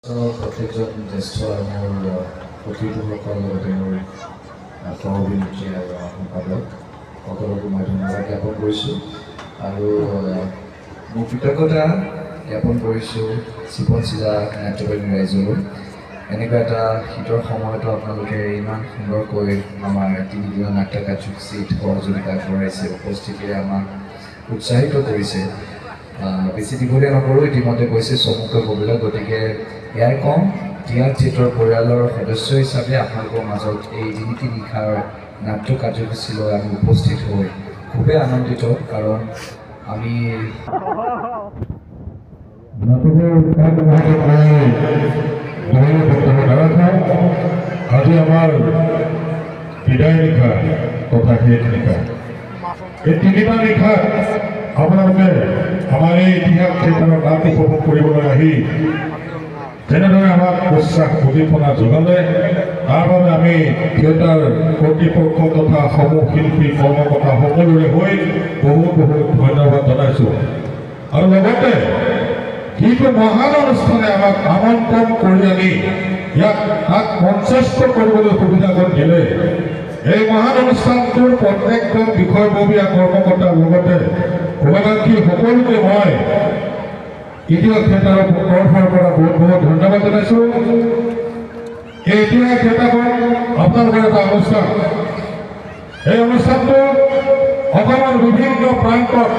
প্ৰত্যেকজন জ্যেষ্ঠ আৰু মোৰ অতিথিসকলৰ লগতে মোৰ সহঅভিনেত্ৰী আৰু সম্পাদক সকলোকে মই ধন্যবাদ জ্ঞাপন কৰিছোঁ আৰু মোৰ কৃতজ্ঞতা জ্ঞাপন কৰিছোঁ চিপন চিলা নাট্যপ্ৰেমী ৰাইজলৈ। এনেকুৱা এটা শীতৰ সময়তো আপোনালোকে ইমান সুন্দৰকৈ আমাৰ তিনিদিনৰ নাট্য কাৰ্যসূচীত সহযোগিতা কৰাইছে, উপস্থিতিৰে আমাক উৎসাহিত কৰিছে। বেছি দীঘলীয়া নকৰোঁ, ইতিমধ্যে কৈছে চমুকৈ ক'বলৈ, গতিকে ইয়াৰ কম টিআৰ থিয়েটাৰ পৰিয়ালৰ সদস্য হিচাপে আপোনালোকৰ মাজত এই তিনিটি নিশাৰ নাট্য কাৰ্যসূচীলৈ আমি উপস্থিত হৈ খুবেই আনন্দিত, কাৰণ আমি আজি আমাৰ বিদায় নিশা তথা শেষ নিশা, এই তিনিটা নিশা আপোনালোকে আমাৰ এই ইতিহাস থিয়েটাৰৰ নাম উপভোগ কৰিবলৈ আহি যেনেদৰে আমাক উৎসাহ উদ্দীপনা যোগালে, তাৰ বাবে আমি থিয়েটাৰ কৰ্তৃপক্ষ তথা সমূহ শিল্পী কৰ্মকৰ্তা সকলোৰে হৈ বহুত বহুত ধন্যবাদ জনাইছোঁ। আৰু লগতে যিটো মহান অনুষ্ঠানে আমাক আমন্ত্ৰণ কৰি আনি ইয়াক তাক মঞ্চস্থ কৰিবলৈ সুবিধা কৰি দিলে, এই মহান অনুষ্ঠানটোৰ প্ৰত্যেকজন বিষয়ববীয়া কৰ্মকৰ্তাৰ লগতে শুভাকাংক্ষী সকলোকে মই ইতিহাস থিয়েটাৰৰ তৰফৰ পৰা বহুত বহুত ধন্যবাদ জনাইছোঁ। এই ইতিহাস থিয়েটাৰখন আপোনালোকৰ এটা অনুষ্ঠান, এই অনুষ্ঠানটো অসমৰ বিভিন্ন প্ৰান্তত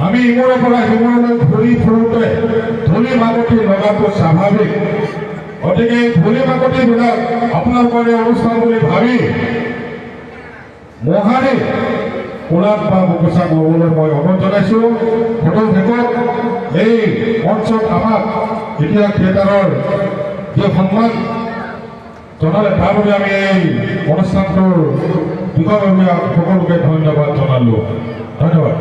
আমি ইমূৰৰ পৰা সিমূৰলৈ ঘূৰি ফুৰোঁতে ধূলি মাকতি লগাটো স্বাভাৱিক। গতিকে এই ধূলি মাকতিবিলাক আপোনালোকৰ এই অনুষ্ঠান বুলি ভাবি মহাৰি কোলাত বা বুকুচাক ল'বলৈ মই অনুৰোধ জনাইছোঁ। ফটো শেষত এই মঞ্চত আমাক ইতিহাস থিয়েটাৰৰ যি সন্মান জনালে, তাৰ বাবে আমি এই অনুষ্ঠানটোৰ বিষয়ববীয়া সকলোকে ধন্যবাদ জনালোঁ। ধন্যবাদ।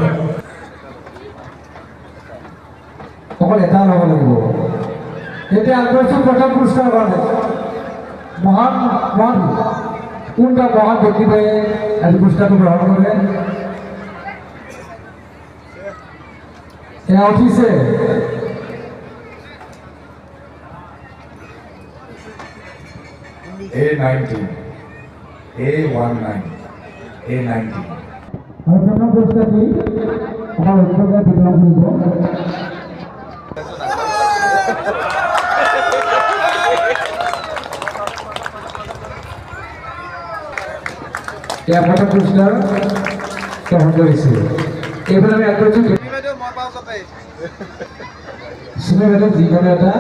অকল এটা ল'ব লাগিব। এতিয়া আগবঢ়াইছোঁ প্ৰথম পুৰস্কাৰ কাৰণে মহান কোনটা মহান ব্যক্তিয়ে আজি পুৰস্কাৰটো গ্ৰহণ কৰে। এয়া উঠিছে A19 A19 A19 আৰু প্ৰথম পুৰস্কাৰটি আমাৰ উৎসৱে বিতৰণ কৰিব। এয়া প্ৰথম পুৰস্কাৰ গ্ৰহণ কৰিছে। এইফালে আমি আগবাঢ়িছোঁ চিনে বাইদেউ যিকোনো এটা